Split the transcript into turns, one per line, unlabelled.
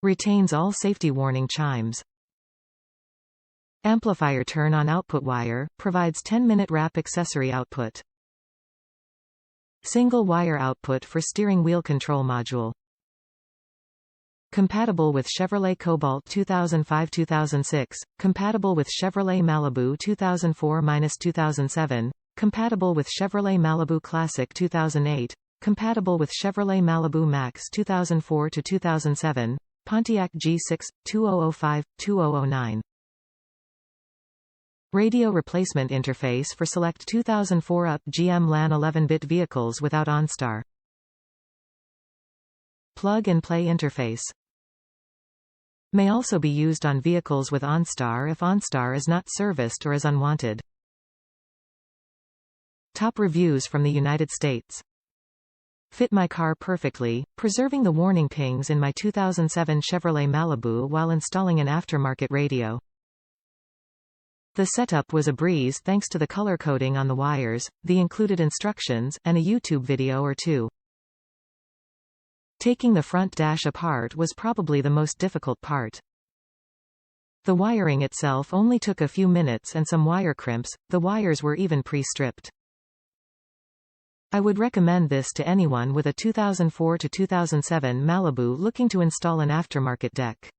Retains all safety warning chimes. Amplifier turn-on output wire, provides 10-minute wrap accessory output. Single wire output for steering wheel control module. Compatible with Chevrolet Cobalt 2005-2006, compatible with Chevrolet Malibu 2004-2007, compatible with Chevrolet Malibu Classic 2008, compatible with Chevrolet Malibu Maxx 2004-2007, Pontiac G6, 2005-2009. Radio replacement interface for select 2004 up GM LAN 11-bit vehicles without OnStar. Plug-and-play interface. May also be used on vehicles with OnStar if OnStar is not serviced or is unwanted. Top reviews from the United States. Fit my car perfectly, preserving the warning pings in my 2007 Chevrolet Malibu while installing an aftermarket radio. The setup was a breeze thanks to the color coding on the wires, the included instructions, and a YouTube video or two. Taking the front dash apart was probably the most difficult part. The wiring itself only took a few minutes and some wire crimps, the wires were even pre-stripped. I would recommend this to anyone with a 2004 to 2007 Malibu looking to install an aftermarket deck.